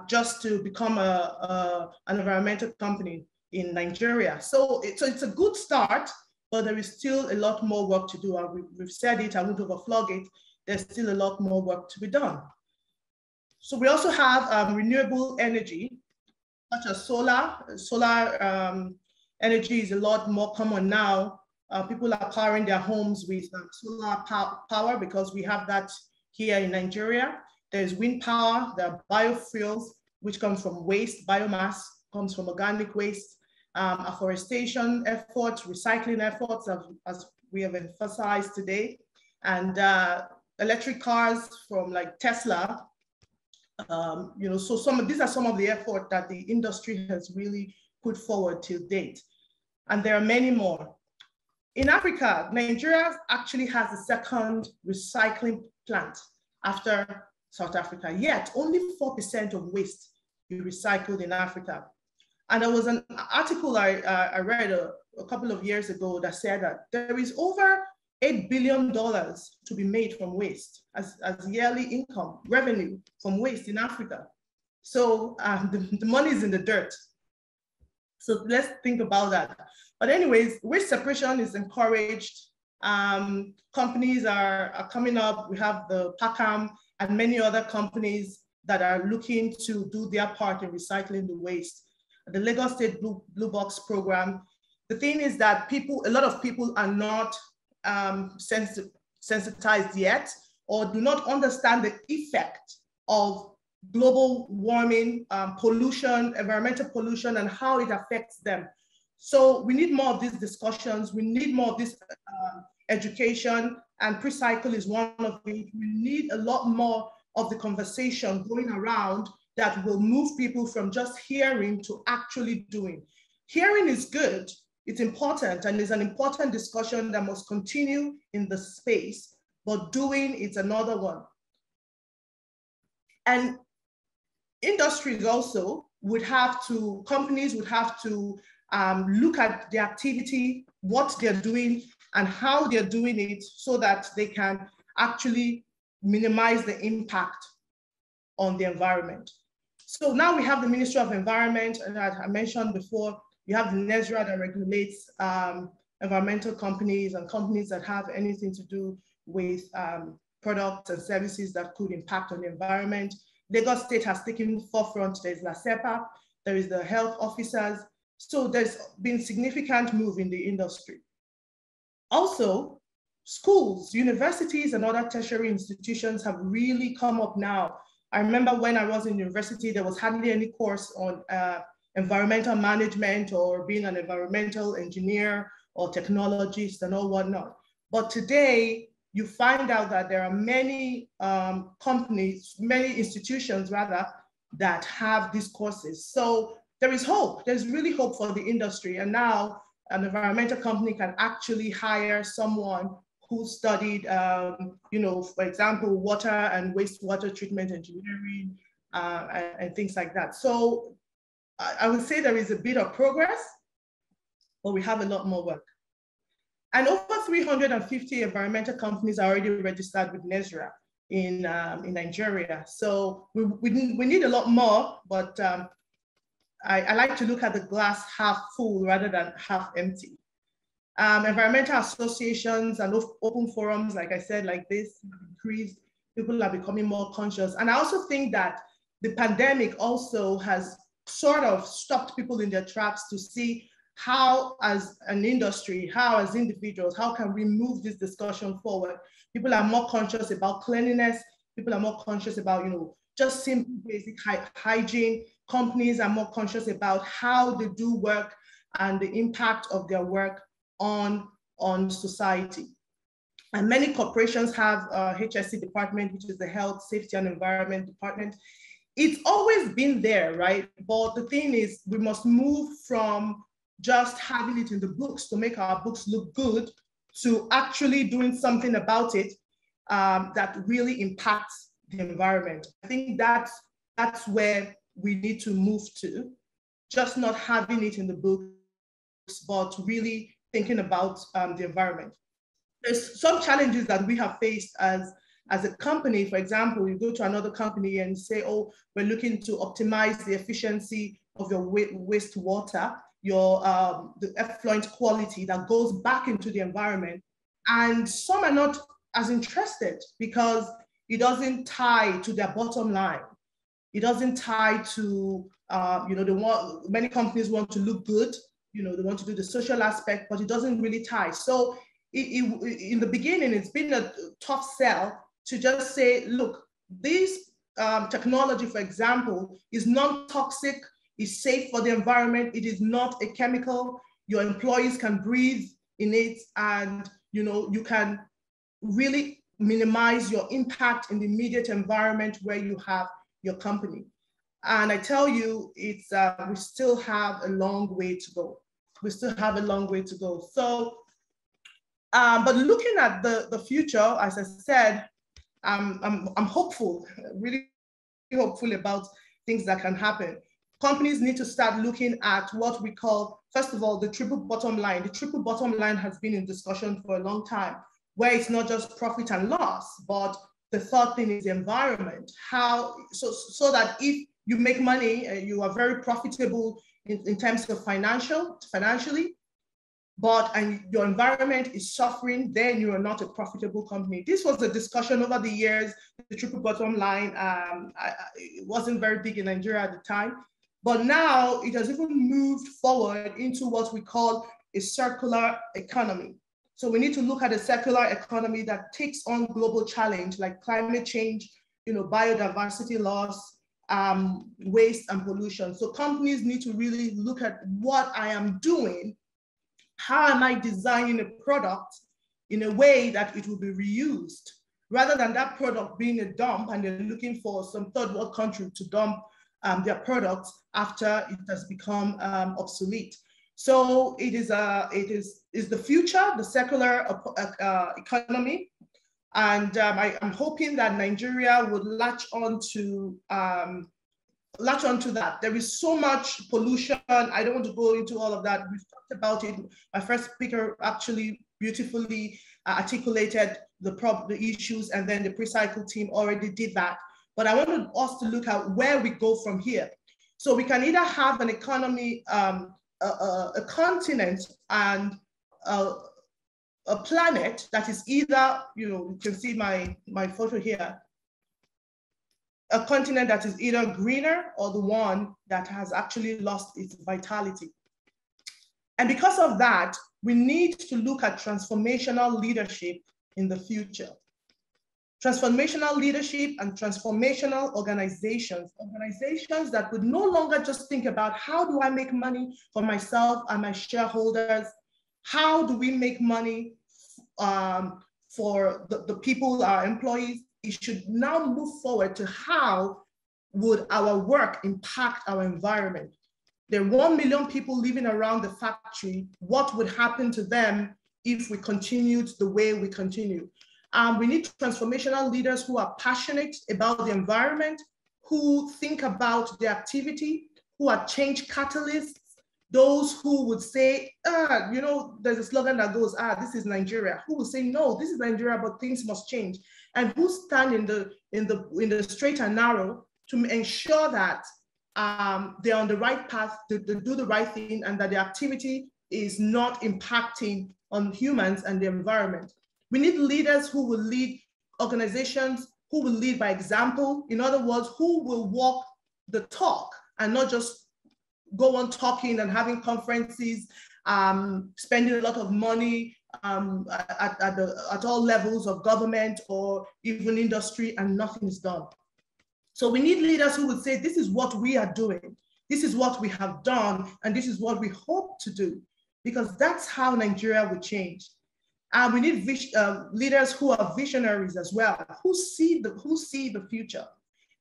S6: just to become an environmental company in Nigeria. So it's a good start, but there is still a lot more work to do. And we've said it, I won't overflog it. There's still a lot more work to be done. So we also have renewable energy, such as solar. Solar energy is a lot more common now. People are powering their homes with solar power because we have that here in Nigeria. There's wind power, there are biofuels, which come from waste, biomass comes from organic waste, afforestation efforts, recycling efforts, as we have emphasized today, and electric cars from like Tesla. So these are some of the effort that the industry has really put forward to date. And there are many more. In Africa, Nigeria actually has the second recycling plant after South Africa, yet only 4% of waste is recycled in Africa. And there was an article I read a couple of years ago that said that there is over $8 billion to be made from waste as yearly income, revenue from waste in Africa. So the money is in the dirt. So let's think about that. But anyways, waste separation is encouraged. Companies are coming up. We have the PACAM and many other companies that are looking to do their part in recycling the waste. The Lagos State Blue Box program. The thing is that a lot of people are not sensitized yet, or do not understand the effect of global warming, pollution, environmental pollution, and how it affects them. So we need more of these discussions. We need more of this education, and Precycl is one of it. We need a lot more of the conversation going around that will move people from just hearing to actually doing. Hearing is good, it's important, and it's an important discussion that must continue in the space, but doing is another one. And industries also companies would have to look at the activity, what they're doing, and how they're doing it so that they can actually minimize the impact on the environment. So now we have the Ministry of Environment, and as I mentioned before, you have the NESRA that regulates environmental companies and companies that have anything to do with products and services that could impact on the environment. Lagos State has taken forefront. There's LASEPA, there is the health officers. So there's been significant move in the industry. Also, schools, universities, and other tertiary institutions have really come up now. I remember when I was in university, there was hardly any course on environmental management or being an environmental engineer or technologist and all whatnot. But today, you find out that there are many companies, many institutions rather, that have these courses. So there is hope. There's really hope for the industry. And now an environmental company can actually hire someone who studied, for example, water and wastewater treatment engineering, and things like that. So I would say there is a bit of progress, but we have a lot more work. And over 350 environmental companies are already registered with NESRA in Nigeria. So we need a lot more, but I like to look at the glass half full rather than half empty. Environmental associations and open forums, like I said, like this, increased. People are becoming more conscious. And I also think that the pandemic also has sort of stopped people in their tracks to see how, as an industry, how as individuals, how can we move this discussion forward? People are more conscious about cleanliness. People are more conscious about, you know, just simple basic hygiene. Companies are more conscious about how they do work and the impact of their work on society. And many corporations have a HSE department, which is the Health, Safety and Environment Department. It's always been there, right? But the thing is, we must move from just having it in the books to make our books look good to actually doing something about it that really impacts the environment. I think that's where we need to move to, just not having it in the books, but really thinking about the environment. There's some challenges that we have faced as a company. For example, you go to another company and say, oh, we're looking to optimize the efficiency of your wastewater, your the effluent quality that goes back into the environment. And some are not as interested because it doesn't tie to their bottom line. It doesn't tie to, you know, many companies want to look good, you know, they want to do the social aspect, but it doesn't really tie. So in the beginning, it's been a tough sell to just say, look, this technology, for example, is non-toxic, is safe for the environment, it is not a chemical, your employees can breathe in it, and you know, you can really minimize your impact in the immediate environment where you have your company. And I tell you, it's we still have a long way to go. We still have a long way to go. So, but looking at the future, as I said, I'm hopeful, really hopeful about things that can happen. Companies need to start looking at what we call, first of all, the triple bottom line. The triple bottom line has been in discussion for a long time, where it's not just profit and loss, but the third thing is the environment. How, so that if you make money, you are very profitable in terms of financially, and your environment is suffering, then you are not a profitable company. This was a discussion over the years, the triple bottom line. It wasn't very big in Nigeria at the time, but now it has even moved forward into what we call a circular economy. So we need to look at a circular economy that takes on global challenge like climate change, you know, biodiversity loss, waste and pollution. So companies need to really look at what I am doing. How am I designing a product in a way that it will be reused, rather than that product being a dump and they're looking for some third world country to dump their products after it has become obsolete. So it is the future, the circular economy. And I'm hoping that Nigeria would latch on to that. There is so much pollution. I don't want to go into all of that. We've talked about it. My first speaker actually beautifully articulated the issues, and then the Precycl team already did that. But I wanted us to look at where we go from here. So we can either have an economy, a continent and a planet that is either, you know, you can see my photo here, a continent that is either greener or the one that has actually lost its vitality. And because of that, we need to look at transformational leadership in the future. Transformational leadership and transformational organizations that would no longer just think about how do I make money for myself and my shareholders? How do we make money for the people, our employees? It should now move forward to how would our work impact our environment. There are 1 million people living around the factory. What would happen to them if we continued the way we continue? We need transformational leaders who are passionate about the environment, who think about the activity, who are change catalysts, those who would say, you know, there's a slogan that goes, this is Nigeria. Who will say, no, this is Nigeria, but things must change. And who stand in the straight and narrow to ensure that they're on the right path to do the right thing, and that the activity is not impacting on humans and the environment. We need leaders who will lead organizations, who will lead by example. In other words, who will walk the talk and not just go on talking and having conferences, spending a lot of money at all levels of government or even industry, and nothing is done. So we need leaders who would say, this is what we are doing, this is what we have done, and this is what we hope to do, because that's how Nigeria will change. We need leaders who are visionaries as well, who see the future.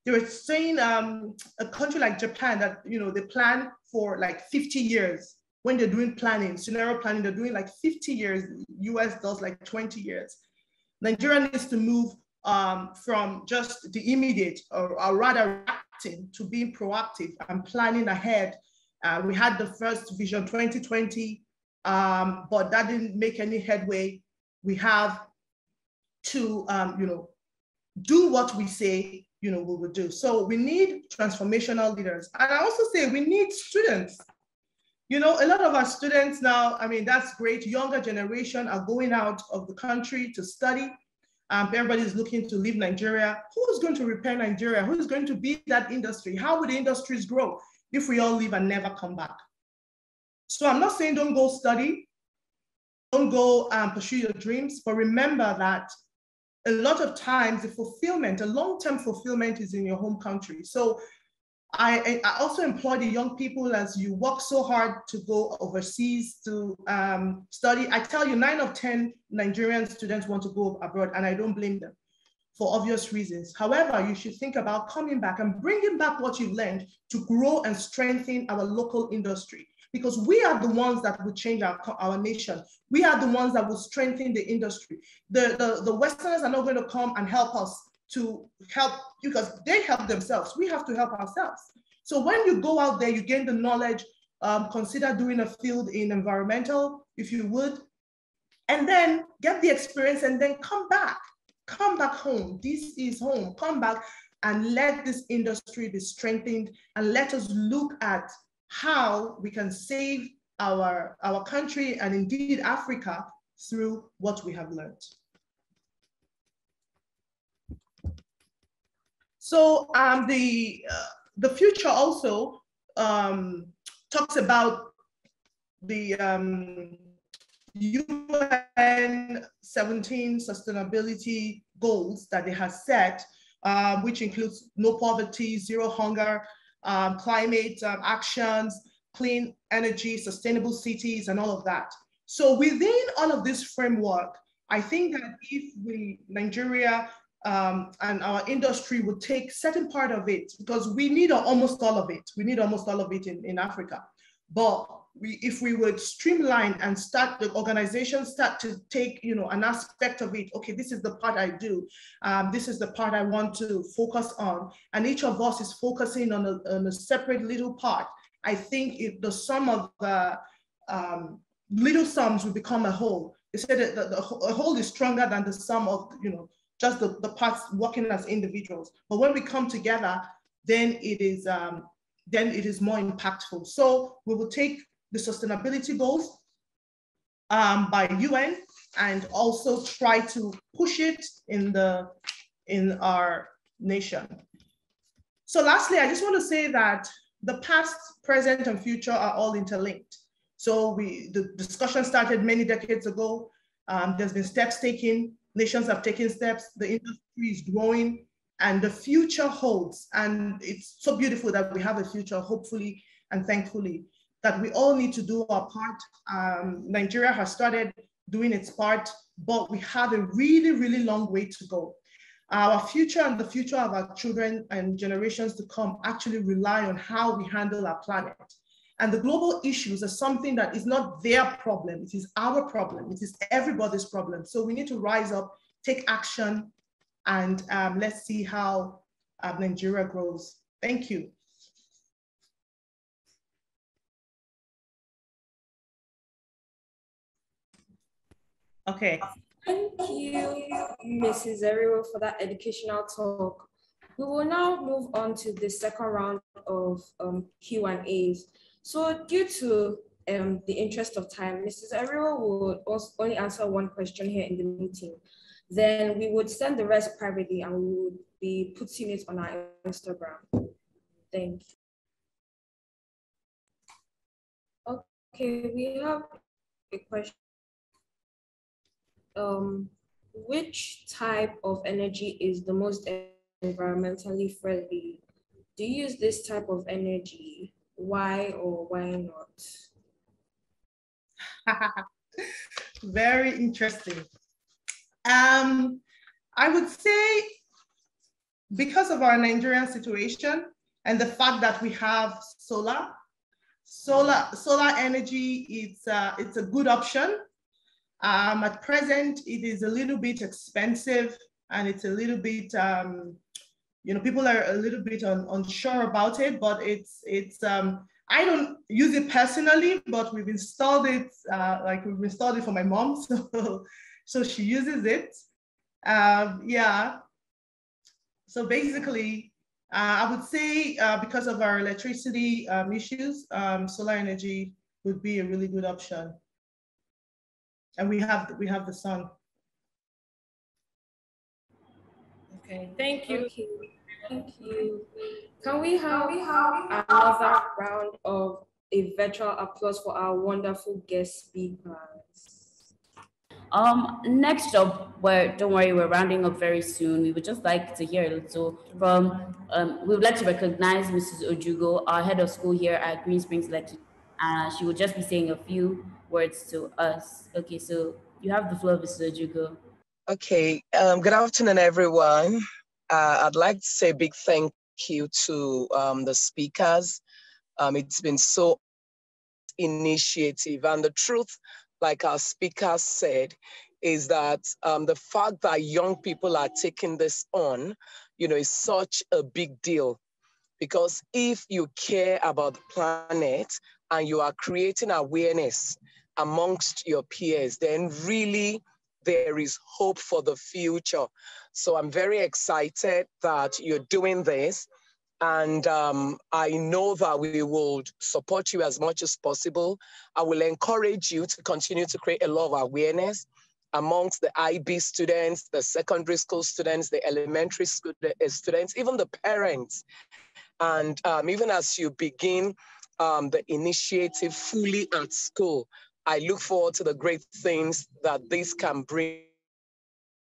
S6: They were saying a country like Japan that, you know, they plan for like 50 years. When they're doing planning, scenario planning, they're doing like 50 years. US does like 20 years. Nigeria needs to move from just the immediate, or rather reacting, to being proactive and planning ahead. We had the first Vision 2020, but that didn't make any headway. We have to, you know, do what we say, you know, we will do. So we need transformational leaders. And I also say we need students. You know, a lot of our students now, I mean, that's great. Younger generation are going out of the country to study. Everybody is looking to leave Nigeria. Who is going to repair Nigeria? Who is going to be that industry? How will the industries grow if we all leave and never come back? So I'm not saying don't go study, don't go pursue your dreams, but remember that a lot of times the fulfillment, a long-term fulfillment, is in your home country. So I also employ the young people, as you work so hard to go overseas to study. I tell you, 9 of 10 Nigerian students want to go abroad, and I don't blame them for obvious reasons. However, you should think about coming back and bringing back what you've learned to grow and strengthen our local industry, because we are the ones that will change our nation. We are the ones that will strengthen the industry. The Westerners are not going to come and help us to help, because they help themselves. We have to help ourselves. So when you go out there, you gain the knowledge, consider doing a field in environmental, if you would, and then get the experience, and then come back home. This is home. Come back and let this industry be strengthened, and let us look at how we can save our country, and indeed Africa, through what we have learned. So the future also talks about the UN 17 sustainability goals that they have set, which includes no poverty, zero hunger, climate actions, clean energy, sustainable cities, and all of that. So within all of this framework, I think that if Nigeria and our industry would take certain part of it, because we need almost all of it. We need almost all of it in Africa. But if we would streamline and start, the organizations start to take, you know, an aspect of it. Okay, this is the part I do. This is the part I want to focus on. And each of us is focusing on a separate little part. I think if the sum of the little sums will become a whole. They say that a whole is stronger than the sum of, you know, just the parts working as individuals. But when we come together, then it is more impactful. So we will take the sustainability goals by UN and also try to push it in our nation. So lastly, I just want to say that the past, present, and future are all interlinked. So the discussion started many decades ago. There's been steps taken. Nations have taken steps, the industry is growing, and the future holds. And it's so beautiful that we have a future, hopefully and thankfully, that we all need to do our part. Nigeria has started doing its part, but we have a really, really long way to go. Our future and the future of our children and generations to come actually rely on how we handle our planet. And the global issues are something that is not their problem, it is our problem, it is everybody's problem. So we need to rise up, take action, and let's see how Nigeria grows. Thank you. Okay.
S5: Thank you, Mrs. Eriwo, for that educational talk. We will now move on to the second round of Q&As. So due to the interest of time, Mrs. Eriwo would only answer one question here in the meeting. Then we would send the rest privately and we would be putting it on our Instagram. Thank you. Okay, we have a question. Which type of energy is the most environmentally friendly? Do you use this type of energy? Why or why not?
S6: Very interesting. I would say because of our Nigerian situation and the fact that we have solar energy, it's a good option. At present, it is a little bit expensive and it's a little bit, people are a little bit unsure about it, but I don't use it personally, but we've installed it, we've installed it for my mom, so she uses it. Yeah. So basically, I would say because of our electricity issues, solar energy would be a really good option. And we have the sun.
S2: Okay, thank you.
S5: Okay, thank you. Can we have another round of a virtual applause for our wonderful guest speakers?
S1: Next up, don't worry, we're rounding up very soon. We would just like to hear a little from, we would like to recognize Mrs. Ojugo, our head of school here at Green Springs Lekki. She will just be saying a few words to us. Okay, so you have the floor, Mrs. Ojugo.
S7: Okay, good afternoon, everyone. I'd like to say a big thank you to the speakers. It's been so initiative, and the truth, like our speakers said, is that the fact that young people are taking this on, is such a big deal. Because if you care about the planet and you are creating awareness amongst your peers, then really there is hope for the future. So I'm very excited that you're doing this. And I know that we will support you as much as possible. I will encourage you to continue to create a lot of awareness amongst the IB students, the secondary school students, the elementary school students, even the parents. And even as you begin the initiative fully at school, I look forward to the great things that this can bring